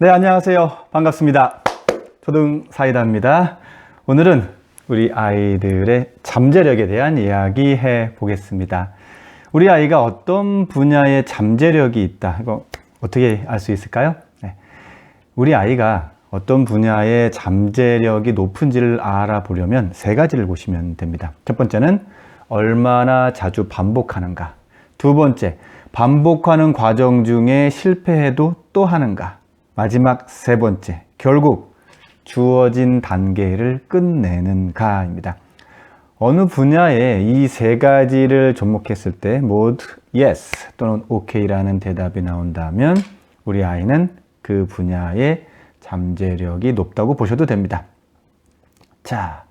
네, 안녕하세요. 반갑습니다. 초등 사이다입니다. 오늘은 우리 아이들의 잠재력에 대한 이야기 해 보겠습니다. 우리 아이가 어떤 분야에 잠재력이 있다. 이거 어떻게 알 수 있을까요? 네. 우리 아이가 어떤 분야에 잠재력이 높은지를 알아보려면 세 가지를 보시면 됩니다. 첫 번째는 얼마나 자주 반복하는가. 두 번째, 반복하는 과정 중에 실패해도 또 하는가. 마지막 세 번째, 결국 주어진 단계를 끝내는가입니다. 어느 분야에 이 세 가지를 접목했을 때 모두 yes 또는 ok라는 대답이 나온다면 우리 아이는 그 분야의 잠재력이 높다고 보셔도 됩니다. 자,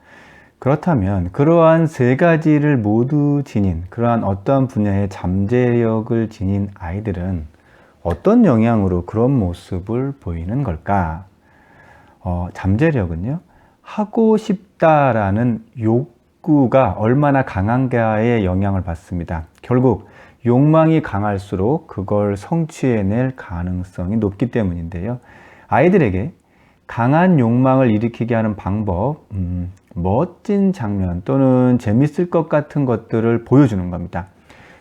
그렇다면 그러한 세 가지를 모두 지닌 그러한 어떠한 분야의 잠재력을 지닌 아이들은 어떤 영향으로 그런 모습을 보이는 걸까? 잠재력은요, 하고 싶다라는 욕구가 얼마나 강한가에 영향을 받습니다. 결국 욕망이 강할수록 그걸 성취해낼 가능성이 높기 때문인데요. 아이들에게 강한 욕망을 일으키게 하는 방법, 멋진 장면 또는 재밌을 것 같은 것들을 보여주는 겁니다.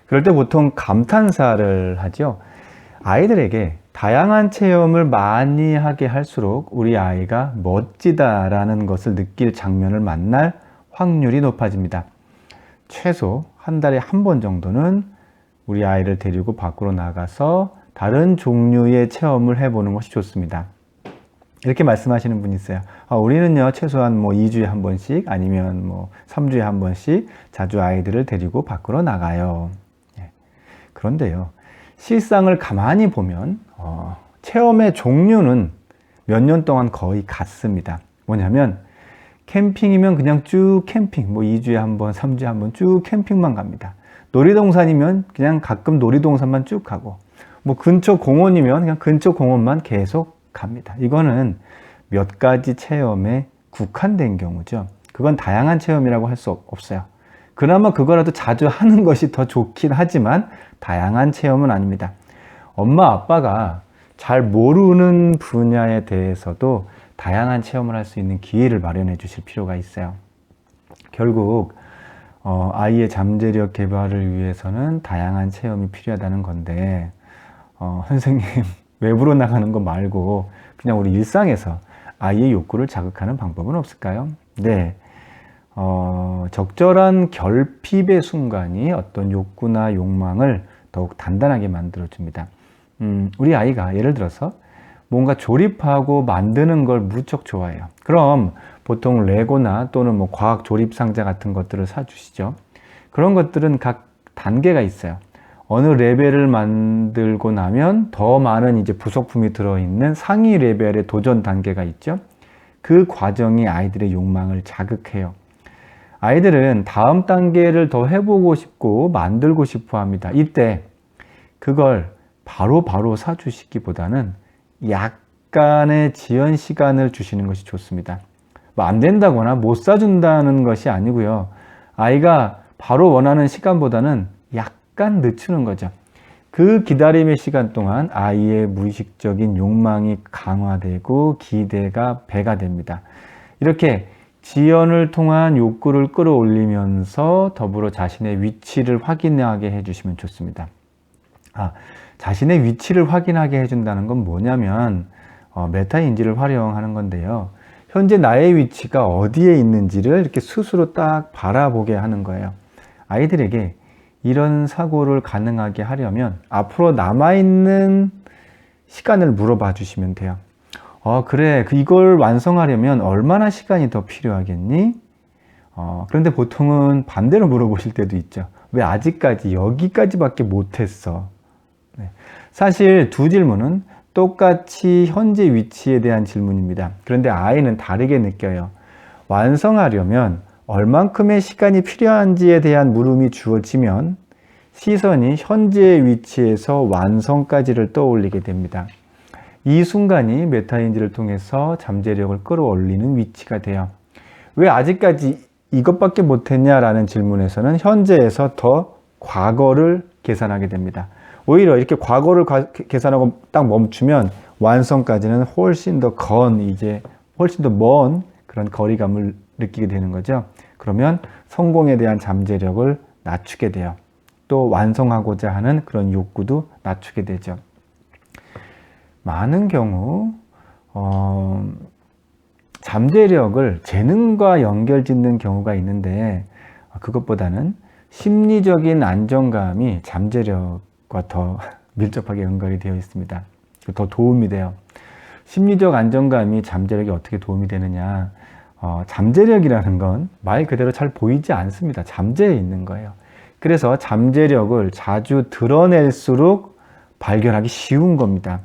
그럴 때 보통 감탄사를 하죠. 아이들에게 다양한 체험을 많이 하게 할수록 우리 아이가 멋지다라는 것을 느낄 장면을 만날 확률이 높아집니다. 최소 한 달에 한 번 정도는 우리 아이를 데리고 밖으로 나가서 다른 종류의 체험을 해보는 것이 좋습니다. 이렇게 말씀하시는 분이 있어요. 우리는요, 최소한 2주에 한 번씩 아니면 3주에 한 번씩 자주 아이들을 데리고 밖으로 나가요. 그런데요, 실상을 가만히 보면 체험의 종류는 몇 년 동안 거의 같습니다. 뭐냐면 캠핑이면 그냥 쭉 캠핑, 2주에 한 번, 3주에 한 번 쭉 캠핑만 갑니다. 놀이동산이면 그냥 가끔 놀이동산만 쭉 가고, 근처 공원이면 그냥 근처 공원만 계속 갑니다. 이거는 몇 가지 체험에 국한된 경우죠. 그건 다양한 체험이라고 할 수 없어요. 그나마 그거라도 자주 하는 것이 더 좋긴 하지만 다양한 체험은 아닙니다. 엄마 아빠가 잘 모르는 분야에 대해서도 다양한 체험을 할 수 있는 기회를 마련해 주실 필요가 있어요. 결국 아이의 잠재력 개발을 위해서는 다양한 체험이 필요하다는 건데 선생님 외부로 나가는 거 말고 그냥 우리 일상에서 아이의 욕구를 자극하는 방법은 없을까요? 네. 적절한 결핍의 순간이 어떤 욕구나 욕망을 더욱 단단하게 만들어줍니다. 우리 아이가 예를 들어서 뭔가 조립하고 만드는 걸 무척 좋아해요. 그럼 보통 레고나 또는 과학 조립 상자 같은 것들을 사주시죠. 그런 것들은 각 단계가 있어요. 어느 레벨을 만들고 나면 더 많은 이제 부속품이 들어있는 상위 레벨의 도전 단계가 있죠. 그 과정이 아이들의 욕망을 자극해요. 아이들은 다음 단계를 더 해보고 싶고 만들고 싶어 합니다. 이때 그걸 바로 사주시기보다는 약간의 지연 시간을 주시는 것이 좋습니다. 안 된다거나 못 사준다는 것이 아니고요. 아이가 바로 원하는 시간보다는 약간 늦추는 거죠. 그 기다림의 시간 동안 아이의 무의식적인 욕망이 강화되고 기대가 배가 됩니다. 이렇게 지연을 통한 욕구를 끌어올리면서 더불어 자신의 위치를 확인하게 해주시면 좋습니다. 자신의 위치를 확인하게 해준다는 건 뭐냐면 메타인지를 활용하는 건데요. 현재 나의 위치가 어디에 있는지를 이렇게 스스로 딱 바라보게 하는 거예요. 아이들에게 이런 사고를 가능하게 하려면 앞으로 남아있는 시간을 물어봐 주시면 돼요. 그래, 이걸 완성하려면 얼마나 시간이 더 필요하겠니? 그런데 보통은 반대로 물어보실 때도 있죠. 왜 아직까지 여기까지밖에 못했어? 네. 사실 두 질문은 똑같이 현재 위치에 대한 질문입니다. 그런데 아이는 다르게 느껴요. 완성하려면 얼만큼의 시간이 필요한지에 대한 물음이 주어지면 시선이 현재의 위치에서 완성까지를 떠올리게 됩니다. 이 순간이 메타인지를 통해서 잠재력을 끌어올리는 위치가 돼요. 왜 아직까지 이것밖에 못했냐라는 질문에서는 현재에서 더 과거를 계산하게 됩니다. 오히려 이렇게 과거를 계산하고 딱 멈추면 완성까지는 훨씬 더 훨씬 더 먼 그런 거리감을 느끼게 되는 거죠. 그러면 성공에 대한 잠재력을 낮추게 돼요. 또 완성하고자 하는 그런 욕구도 낮추게 되죠. 많은 경우 잠재력을 재능과 연결짓는 경우가 있는데 그것보다는 심리적인 안정감이 잠재력과 더 밀접하게 연결이 되어 있습니다. 더 도움이 돼요. 심리적 안정감이 잠재력에 어떻게 도움이 되느냐. 잠재력이라는 건 말 그대로 잘 보이지 않습니다. 잠재해 있는 거예요. 그래서 잠재력을 자주 드러낼수록 발견하기 쉬운 겁니다.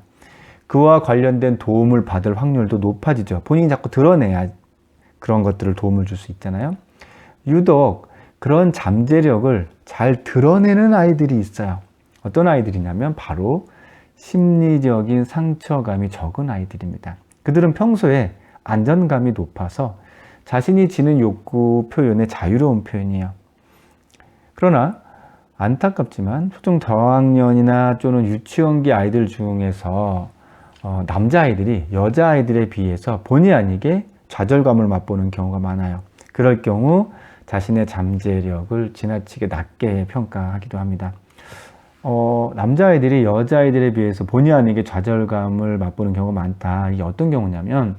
그와 관련된 도움을 받을 확률도 높아지죠. 본인이 자꾸 드러내야 그런 것들을 도움을 줄 수 있잖아요. 유독 그런 잠재력을 잘 드러내는 아이들이 있어요. 어떤 아이들이냐면 바로 심리적인 상처감이 적은 아이들입니다. 그들은 평소에 안전감이 높아서 자신이 지닌 욕구 표현의 자유로운 표현이에요. 그러나 안타깝지만 초중 저학년이나 또는 유치원기 아이들 중에서 남자아이들이 여자아이들에 비해서 본의 아니게 좌절감을 맛보는 경우가 많아요. 그럴 경우 자신의 잠재력을 지나치게 낮게 평가하기도 합니다. 남자아이들이 여자아이들에 비해서 본의 아니게 좌절감을 맛보는 경우가 많다. 이게 어떤 경우냐면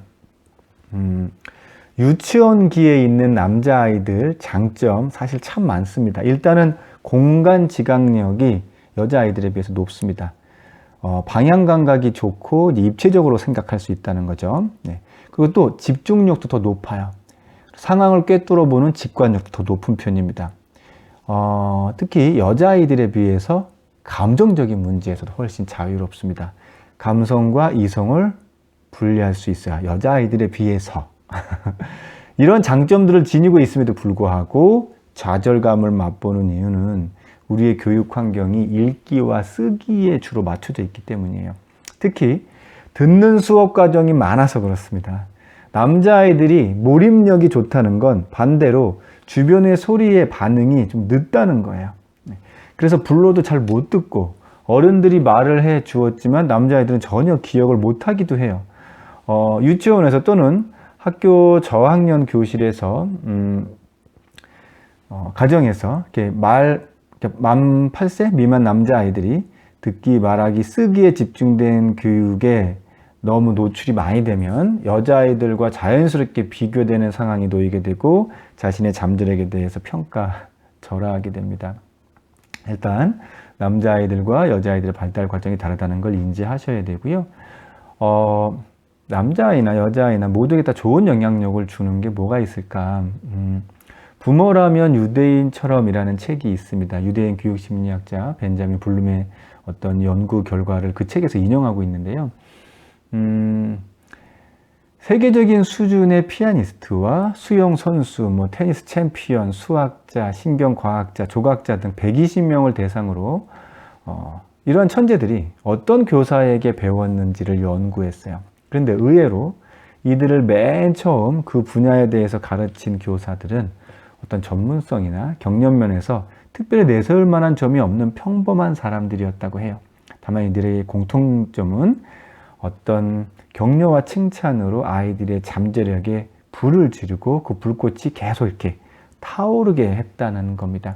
유치원기에 있는 남자아이들 장점 사실 참 많습니다. 일단은 공간 지각력이 여자아이들에 비해서 높습니다. 방향 감각이 좋고 입체적으로 생각할 수 있다는 거죠. 네. 그리고 또 집중력도 더 높아요. 상황을 꿰뚫어 보는 직관력도 더 높은 편입니다. 특히 여자아이들에 비해서 감정적인 문제에서도 훨씬 자유롭습니다. 감성과 이성을 분리할 수 있어요. 여자아이들에 비해서. 이런 장점들을 지니고 있음에도 불구하고 좌절감을 맛보는 이유는 우리의 교육 환경이 읽기와 쓰기에 주로 맞춰져 있기 때문이에요. 특히 듣는 수업 과정이 많아서 그렇습니다. 남자아이들이 몰입력이 좋다는 건 반대로 주변의 소리의 반응이 좀 늦다는 거예요. 그래서 불러도 잘 못 듣고 어른들이 말을 해 주었지만 남자아이들은 전혀 기억을 못 하기도 해요. 유치원에서 또는 학교 저학년 교실에서 가정에서 이렇게 만 8세 미만 남자아이들이 듣기, 말하기, 쓰기에 집중된 교육에 너무 노출이 많이 되면 여자아이들과 자연스럽게 비교되는 상황이 놓이게 되고 자신의 잠재력에 대해서 평가절하하게 됩니다. 일단 남자아이들과 여자아이들의 발달 과정이 다르다는 걸 인지하셔야 되고요. 남자아이나 여자아이나 모두에게 다 좋은 영향력을 주는 게 뭐가 있을까? 부모라면 유대인처럼이라는 책이 있습니다. 유대인 교육심리학자 벤자민 블룸의 어떤 연구 결과를 그 책에서 인용하고 있는데요. 세계적인 수준의 피아니스트와 수영 선수, 테니스 챔피언, 수학자, 신경과학자, 조각자 등 120명을 대상으로 이러한 천재들이 어떤 교사에게 배웠는지를 연구했어요. 그런데 의외로 이들을 맨 처음 그 분야에 대해서 가르친 교사들은 어떤 전문성이나 경력면에서 특별히 내세울 만한 점이 없는 평범한 사람들이었다고 해요. 다만 이들의 공통점은 어떤 격려와 칭찬으로 아이들의 잠재력에 불을 지르고 그 불꽃이 계속 이렇게 타오르게 했다는 겁니다.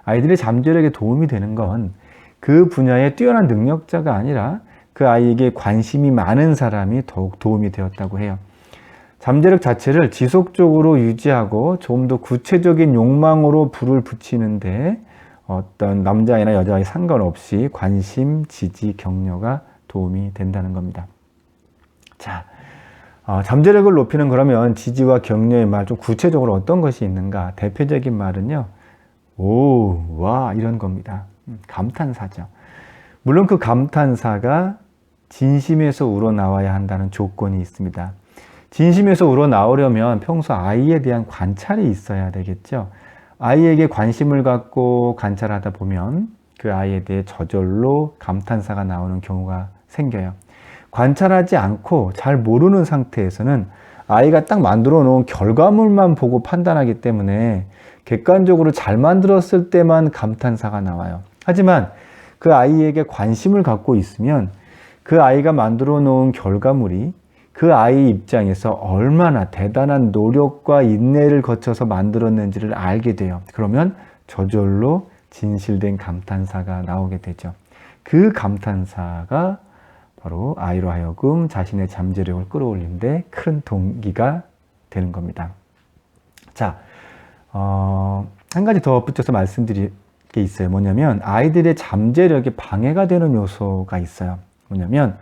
아이들의 잠재력에 도움이 되는 건 그 분야의 뛰어난 능력자가 아니라 그 아이에게 관심이 많은 사람이 더욱 도움이 되었다고 해요. 잠재력 자체를 지속적으로 유지하고 좀 더 구체적인 욕망으로 불을 붙이는데 어떤 남자아이나 여자아이 상관없이 관심, 지지, 격려가 도움이 된다는 겁니다. 자, 잠재력을 높이는 그러면 지지와 격려의 말 좀 구체적으로 어떤 것이 있는가? 대표적인 말은요. 오, 와 이런 겁니다. 감탄사죠. 물론 그 감탄사가 진심에서 우러나와야 한다는 조건이 있습니다. 진심에서 우러나오려면 평소 아이에 대한 관찰이 있어야 되겠죠. 아이에게 관심을 갖고 관찰하다 보면 그 아이에 대해 저절로 감탄사가 나오는 경우가 생겨요. 관찰하지 않고 잘 모르는 상태에서는 아이가 딱 만들어 놓은 결과물만 보고 판단하기 때문에 객관적으로 잘 만들었을 때만 감탄사가 나와요. 하지만 그 아이에게 관심을 갖고 있으면 그 아이가 만들어 놓은 결과물이 그 아이 입장에서 얼마나 대단한 노력과 인내를 거쳐서 만들었는지를 알게 돼요. 그러면 저절로 진실된 감탄사가 나오게 되죠. 그 감탄사가 바로 아이로 하여금 자신의 잠재력을 끌어올리는 데 큰 동기가 되는 겁니다. 자, 한 가지 더 붙여서 말씀드릴 게 있어요. 뭐냐면 아이들의 잠재력에 방해가 되는 요소가 있어요. 뭐냐면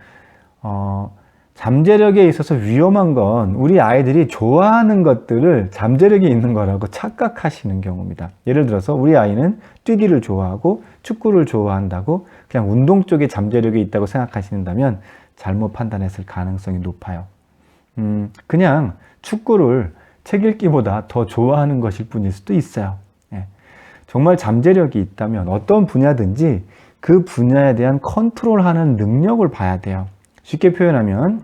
잠재력에 있어서 위험한 건 우리 아이들이 좋아하는 것들을 잠재력이 있는 거라고 착각하시는 경우입니다. 예를 들어서 우리 아이는 뛰기를 좋아하고 축구를 좋아한다고 그냥 운동 쪽에 잠재력이 있다고 생각하신다면 잘못 판단했을 가능성이 높아요. 그냥 축구를 책 읽기보다 더 좋아하는 것일 뿐일 수도 있어요. 예. 정말 잠재력이 있다면 어떤 분야든지 그 분야에 대한 컨트롤하는 능력을 봐야 돼요. 쉽게 표현하면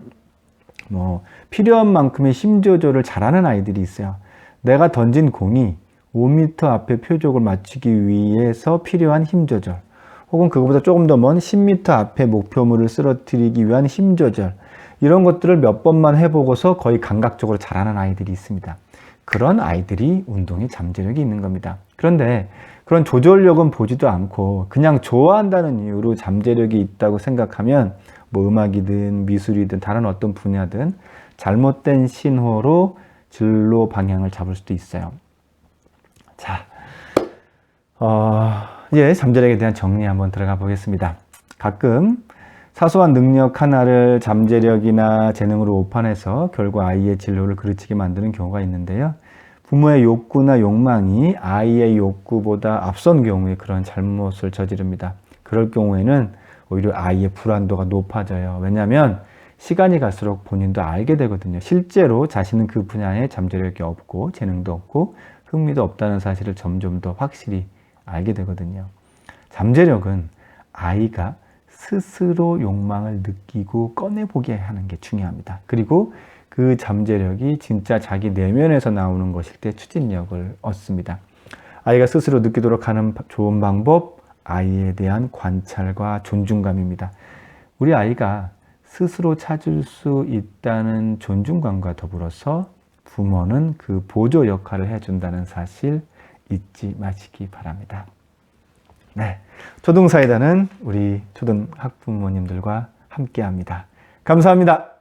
필요한 만큼의 힘 조절을 잘하는 아이들이 있어요. 내가 던진 공이 5m 앞에 표적을 맞추기 위해서 필요한 힘 조절, 혹은 그거보다 조금 더 먼 10m 앞에 목표물을 쓰러뜨리기 위한 힘 조절, 이런 것들을 몇 번만 해보고서 거의 감각적으로 잘하는 아이들이 있습니다. 그런 아이들이 운동에 잠재력이 있는 겁니다. 그런데 그런 조절력은 보지도 않고 그냥 좋아한다는 이유로 잠재력이 있다고 생각하면 음악이든 미술이든 다른 어떤 분야든 잘못된 신호로 진로 방향을 잡을 수도 있어요. 자, 이제 잠재력에 대한 정리 한번 들어가 보겠습니다. 가끔 사소한 능력 하나를 잠재력이나 재능으로 오판해서 결국 아이의 진로를 그르치게 만드는 경우가 있는데요. 부모의 욕구나 욕망이 아이의 욕구보다 앞선 경우에 그런 잘못을 저지릅니다. 그럴 경우에는 오히려 아이의 불안도가 높아져요. 왜냐하면 시간이 갈수록 본인도 알게 되거든요. 실제로 자신은 그 분야에 잠재력이 없고 재능도 없고 흥미도 없다는 사실을 점점 더 확실히 알게 되거든요. 잠재력은 아이가 스스로 욕망을 느끼고 꺼내보게 하는 게 중요합니다. 그리고 그 잠재력이 진짜 자기 내면에서 나오는 것일 때 추진력을 얻습니다. 아이가 스스로 느끼도록 하는 좋은 방법, 아이에 대한 관찰과 존중감입니다. 우리 아이가 스스로 찾을 수 있다는 존중감과 더불어서 부모는 그 보조 역할을 해준다는 사실 잊지 마시기 바랍니다. 네, 초등사이다는 우리 초등 학부모님들과 함께합니다. 감사합니다.